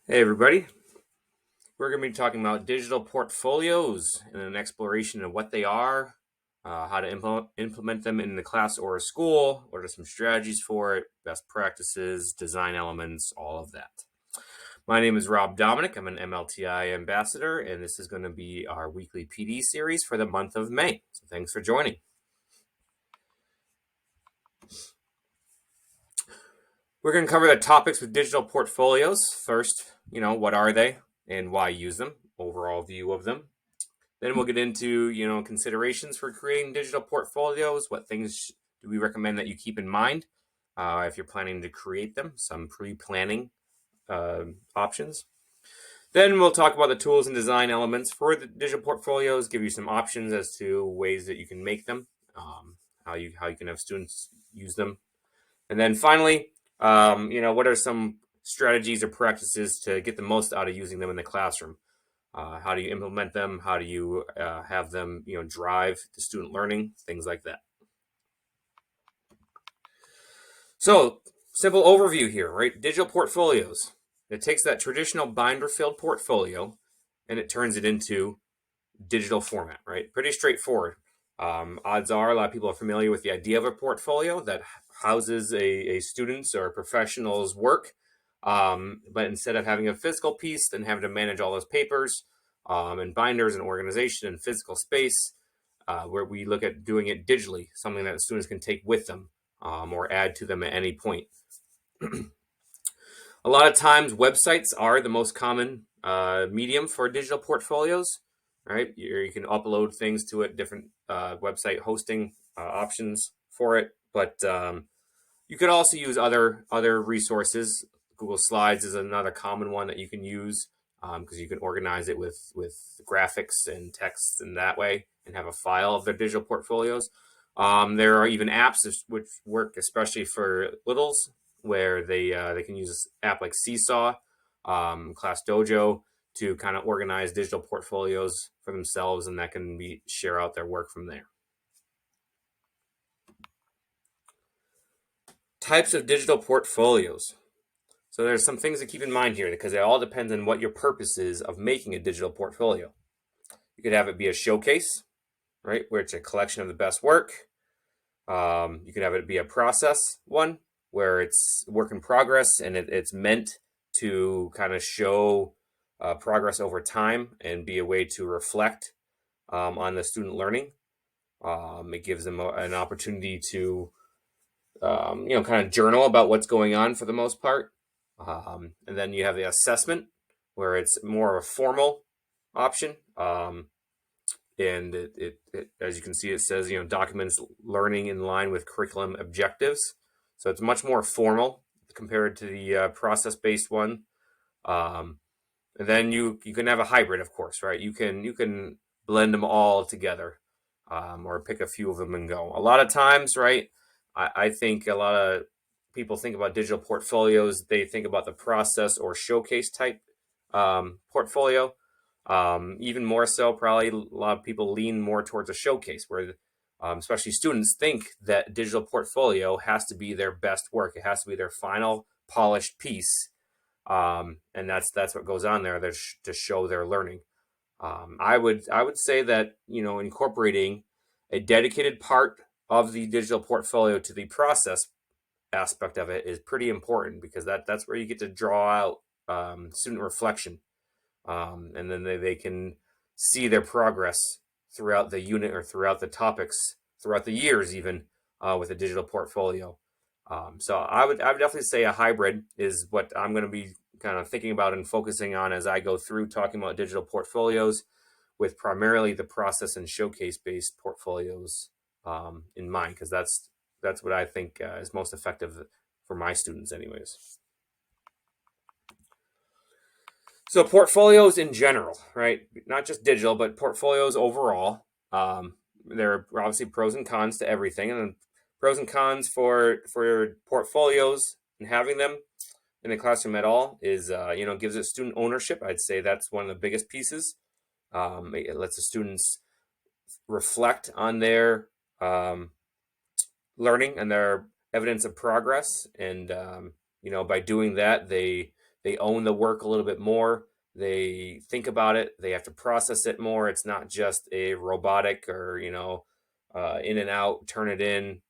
Hey, everybody. We're going to be talking about digital portfolios and an exploration of what they are, how to implement them in the class or a school, what are some strategies for it, best practices, design elements, all of that. My name is Rob Dominic. I'm an MLTI ambassador, and this is going to be our weekly PD series for the month of May. So thanks for joining. We're going to cover the topics with digital portfolios. First, what are they and why use them, overall view of them. Then we'll get into, considerations for creating digital portfolios. What things do we recommend that you keep in mind if you're planning to create them? Some pre-planning options. Then we'll talk about the tools and design elements for the digital portfolios. Give you some options as to ways that you can make them, how you can have students use them, and then finally, what are some strategies or practices to get the most out of using them in the classroom? How do you implement them? How do you have them, drive the student learning? Things like that. So, simple overview here, right? Digital portfolios. It takes that traditional binder-filled portfolio and it turns it into digital format, right? Pretty straightforward. Odds are a lot of people are familiar with the idea of a portfolio that houses a student's or a professional's work. But instead of having a physical piece, then having to manage all those papers and binders and organization and physical space, where we look at doing it digitally, something that students can take with them or add to them at any point. A lot of times, websites are the most common medium for digital portfolios. Right, you can upload things to it, different website hosting options for it, but you could also use other resources. Google Slides is another common one that you can use because you can organize it with graphics and text in that way and have a file of their digital portfolios. There are even apps which work especially for littles, where they can use an app like Seesaw, Class Dojo, to kind of organize digital portfolios for themselves, and that can be share out their work from there. Types of digital portfolios. So there's some things to keep in mind here because it all depends on what your purpose is of making a digital portfolio. You could have it be a showcase, right, where it's a collection of the best work. You could have it be a process one, where it's work in progress and it's meant to kind of show progress over time and be a way to reflect on the student learning. It gives them an opportunity to, kind of journal about what's going on for the most part. And then you have the assessment, where it's more of a formal option. And as you can see, it says, documents learning in line with curriculum objectives. So it's much more formal compared to the process-based one. And then you can have a hybrid, of course, right? You can blend them all together, or pick a few of them and go. A lot of times, right? I think a lot of people think about digital portfolios. They think about the process or showcase type portfolio. Even more so, probably a lot of people lean more towards a showcase, where especially students think that digital portfolio has to be their best work. It has to be their final polished piece, and that's what goes on there to show their learning. I would say that incorporating a dedicated part of the digital portfolio to the process aspect of it is pretty important, because that's where you get to draw out student reflection, and then they can see their progress throughout the unit or throughout the topics throughout the years even, with a digital portfolio. So I would definitely say a hybrid is what I'm going to be kind of thinking about and focusing on as I go through talking about digital portfolios, with primarily the process and showcase based portfolios in mind, because that's what I think is most effective for my students anyways. So portfolios in general, right? Not just digital, but portfolios overall. There are obviously pros and cons to everything, and pros and cons for portfolios and having them in the classroom at all is, gives it student ownership. I'd say that's one of the biggest pieces. It lets the students reflect on their learning and their evidence of progress, and by doing that, they they own the work a little bit more. They think about it. They have to process it more. It's not just a robotic or, in and out, turn it in,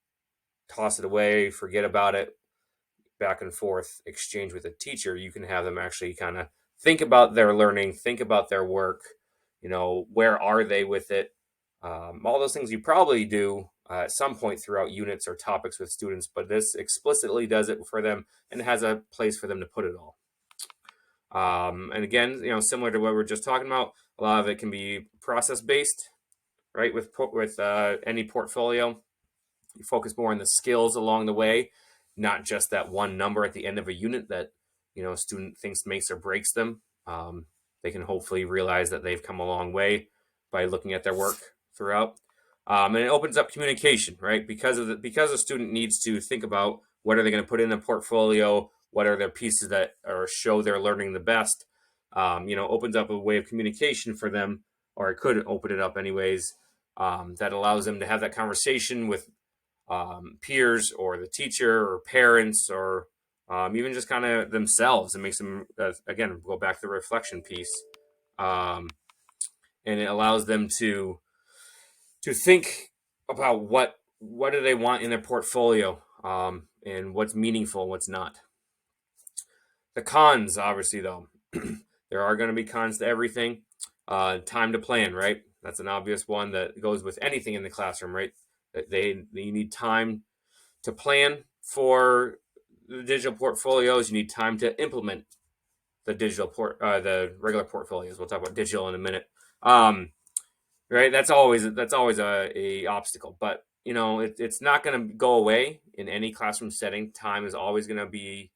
toss it away, forget about it, back and forth exchange with a teacher. You can have them actually kind of think about their learning, think about their work, where are they with it? All those things you probably do at some point throughout units or topics with students, but this explicitly does it for them and has a place for them to put it all. And again, similar to what we were just talking about, a lot of it can be process based, right? With any portfolio, you focus more on the skills along the way, not just that one number at the end of a unit that a student thinks makes or breaks them. They can hopefully realize that they've come a long way by looking at their work throughout. And it opens up communication, right? Because a student needs to think about what are they going to put in a portfolio, what are their pieces that or show they're learning the best. Opens up a way of communication for them, or it could open it up anyways. That allows them to have that conversation with peers or the teacher or parents or even just kind of themselves. It makes them, again, go back to the reflection piece. And it allows them to think about what do they want in their portfolio, and what's meaningful and what's not. The cons, obviously, though, there are going to be cons to everything. Time to plan, right? That's an obvious one that goes with anything in the classroom, right? They need time to plan for the digital portfolios. You need time to implement the the regular portfolios. We'll talk about digital in a minute. Right? That's always a obstacle, but it's not going to go away in any classroom setting. Time is always going to be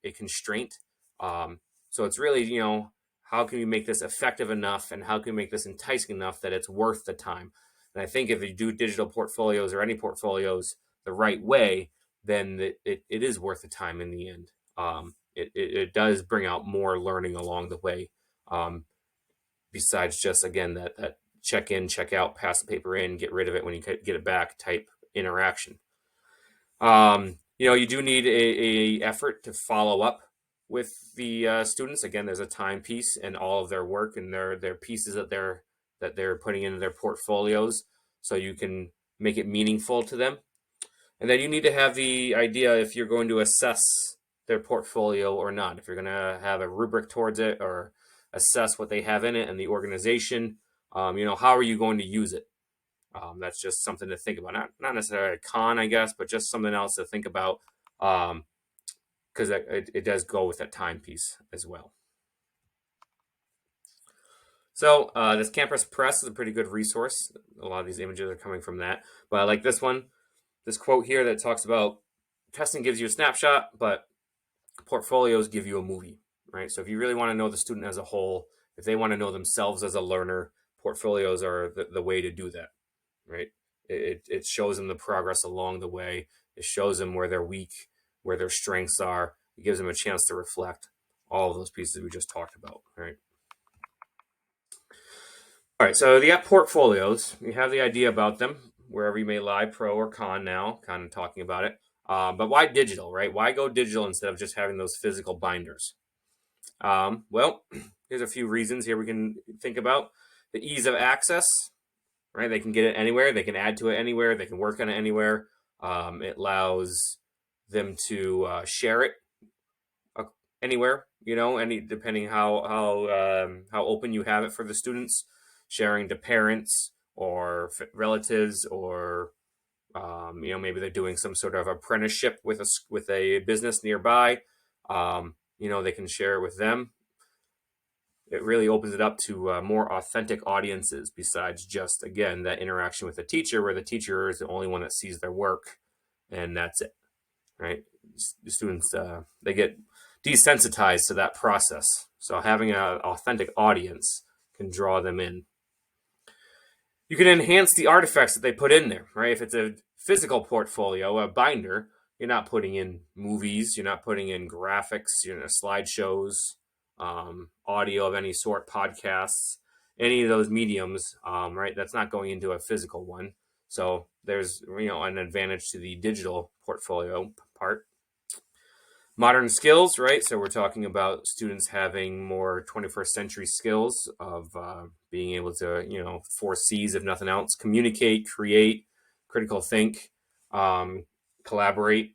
a constraint. So it's really, how can we make this effective enough, and how can we make this enticing enough that it's worth the time? And I think if you do digital portfolios or any portfolios the right way, then it is worth the time in the end. It does bring out more learning along the way, besides just, again, that check in, check out, pass the paper in, get rid of it when you get it back type interaction. You do need a effort to follow up with the students. Again, there's a time piece and all of their work and their pieces that they're putting into their portfolios, so you can make it meaningful to them. And then you need to have the idea if you're going to assess their portfolio or not, if you're going to have a rubric towards it or assess what they have in it and the organization. How are you going to use it? That's just something to think about. Not necessarily a con, I guess, but just something else to think about, because it does go with that time piece as well. So this Campus Press is a pretty good resource. A lot of these images are coming from that. But I like this one, this quote here that talks about testing gives you a snapshot, but portfolios give you a movie, right? So if you really want to know the student as a whole, if they want to know themselves as a learner, portfolios are the way to do that, right? It shows them the progress along the way. It shows them where they're weak, where their strengths are. It gives them a chance to reflect all of those pieces we just talked about, right? All right, so the app portfolios, you have the idea about them, wherever you may lie, pro or con now, kind of talking about it. But why digital, right? Why go digital instead of just having those physical binders? Well, there's a few reasons here we can think about. The ease of access, right? They can get it anywhere. They can add to it anywhere. They can work on it anywhere. It allows them to share it anywhere, depending how open you have it for the students, sharing to parents or relatives, or maybe they're doing some sort of apprenticeship with a business nearby. They can share it with them. It really opens it up to more authentic audiences, besides just, again, that interaction with the teacher, where the teacher is the only one that sees their work, and that's it, right? The students, they get desensitized to that process. So having an authentic audience can draw them in. You can enhance the artifacts that they put in there, right? If it's a physical portfolio, a binder, you're not putting in movies, you're not putting in graphics, slideshows, audio of any sort, podcasts, any of those mediums, right? That's not going into a physical one. So there's, an advantage to the digital portfolio part. Modern skills, right? So we're talking about students having more 21st century skills of being able to, 4 C's if nothing else: communicate, create, critical think, um, collaborate.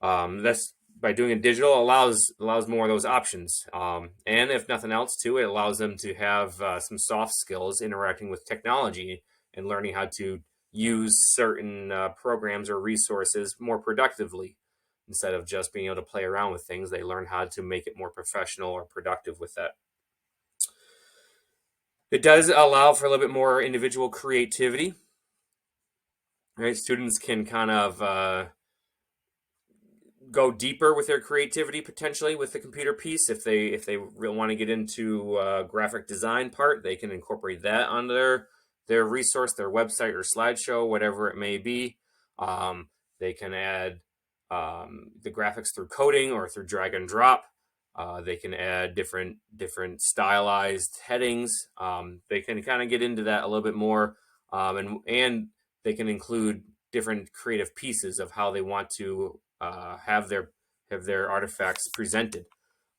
That's by doing it digital allows more of those options. And if nothing else, too, it allows them to have some soft skills interacting with technology and learning how to use certain programs or resources more productively. Instead of just being able to play around with things, they learn how to make it more professional or productive with that. It does allow for a little bit more individual creativity, right? Students can kind of go deeper with their creativity potentially with the computer piece. If they really want to get into graphic design part, they can incorporate that on their resource, their website or slideshow, whatever it may be. They can add the graphics through coding or through drag and drop. They can add different stylized headings. They can kind of get into that a little bit more, and they can include different creative pieces of how they want to have their artifacts presented.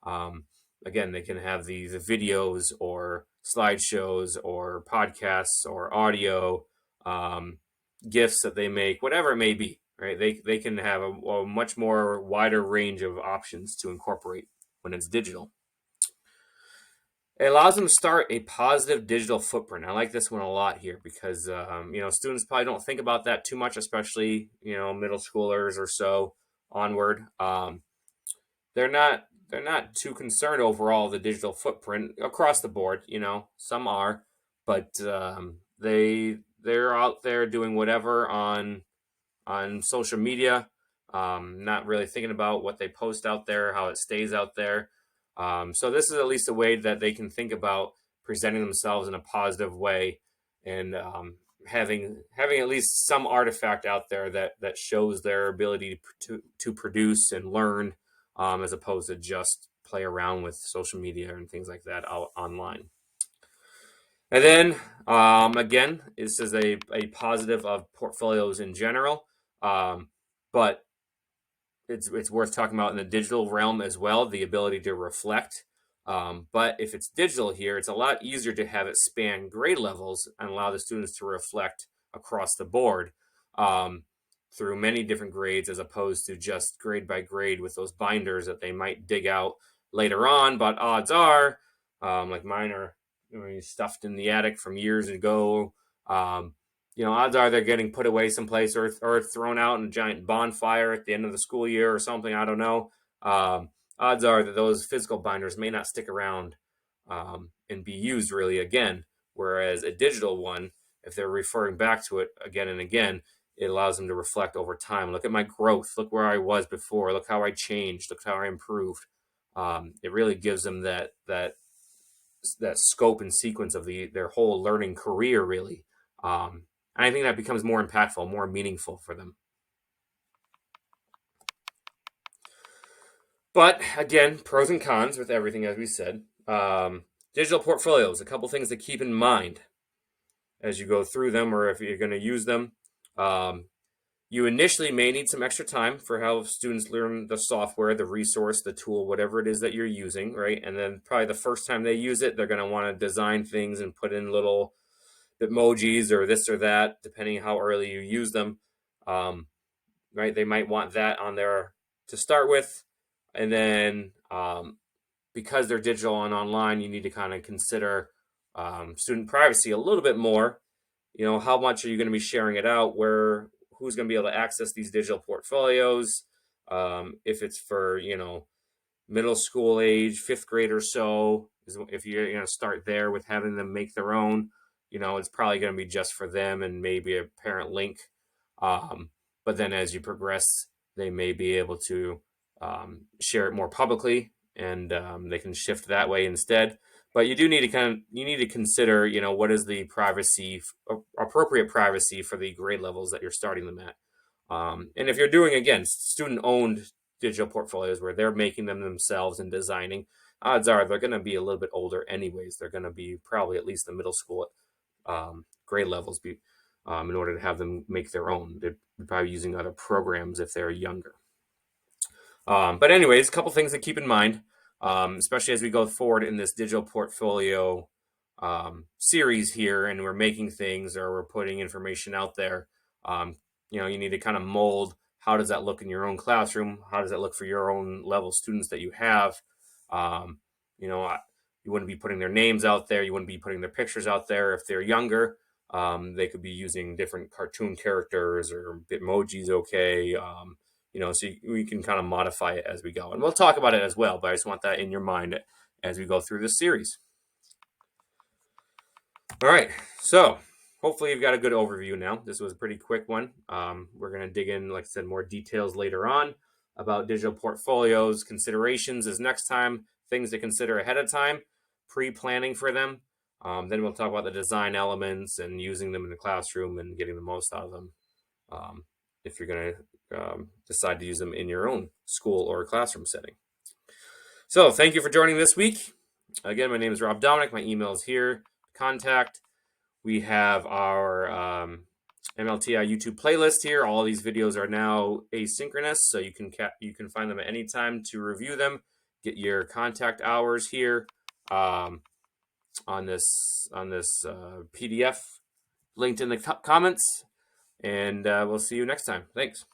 Again, they can have the videos or slideshows or podcasts or audio, gifs that they make, whatever it may be. Right? They can have a much more wider range of options to incorporate when it's digital. It allows them to start a positive digital footprint. I like this one a lot here because students probably don't think about that too much, especially middle schoolers or so onward. They're not too concerned overall the digital footprint across the board. Some are, but they're out there doing whatever on social media, not really thinking about what they post out there, how it stays out there. So this is at least a way that they can think about presenting themselves in a positive way, and having at least some artifact out there that shows their ability to produce and learn, as opposed to just play around with social media and things like that out online. And then again, this is a positive of portfolios in general, but it's worth talking about in the digital realm as well, the ability to reflect. But if it's digital here, it's a lot easier to have it span grade levels and allow the students to reflect across the board, through many different grades, as opposed to just grade by grade with those binders that they might dig out later on. But odds are, like mine are stuffed in the attic from years ago. Odds are they're getting put away someplace or thrown out in a giant bonfire at the end of the school year or something. I don't know. Odds are that those physical binders may not stick around, and be used really again. Whereas a digital one, if they're referring back to it again and again, it allows them to reflect over time. Look at my growth. Look where I was before. Look how I changed. Look how I improved. It really gives them that scope and sequence of their whole learning career, really. And I think that becomes more impactful, more meaningful for them. But again, pros and cons with everything, as we said. Digital portfolios, a couple things to keep in mind as you go through them, or if you're going to use them. You initially may need some extra time for how students learn the software, the resource, the tool, whatever it is that you're using, right? And then probably the first time they use it, they're going to want to design things and put in little emojis or this or that, depending how early you use them. Right? They might want that on there to start with. And then because they're digital and online, you need to kind of consider student privacy a little bit more. How much are you going to be sharing it out? Who's going to be able to access these digital portfolios? If it's for, middle school age, 5th grade or so, if you're going to start there with having them make their own, it's probably going to be just for them and maybe a parent link. But then as you progress, they may be able to share it more publicly, and they can shift that way instead. But you do need to consider, what is the appropriate privacy for the grade levels that you're starting them at. And if you're doing, again, student-owned digital portfolios where they're making them themselves and designing, odds are they're going to be a little bit older anyways. They're going to be probably at least the middle school grade levels in order to have them make their own. They're probably using other programs if they're younger. But anyways, a couple things to keep in mind, especially as we go forward in this digital portfolio series here, and we're making things or we're putting information out there. You need to kind of mold, how does that look in your own classroom? How does that look for your own level students that you have? Um, you know, you wouldn't be putting their names out there. You wouldn't be putting their pictures out there. If they're younger, they could be using different cartoon characters or Bitmoji's okay. So we can kind of modify it as we go. And we'll talk about it as well, but I just want that in your mind as we go through this series. All right, so hopefully you've got a good overview now. This was a pretty quick one. We're going to dig in, like I said, more details later on about digital portfolios. Considerations is next time, things to consider ahead of time, pre-planning for them. Then we'll talk about the design elements and using them in the classroom and getting the most out of them. If you're going to decide to use them in your own school or classroom setting. So thank you for joining this week. Again, my name is Rob Dominic. My email is here. Contact. We have our MLTI YouTube playlist here. All these videos are now asynchronous, so you can find them at any time to review them. Get your contact hours here on this PDF linked in the comments, and we'll see you next time. Thanks.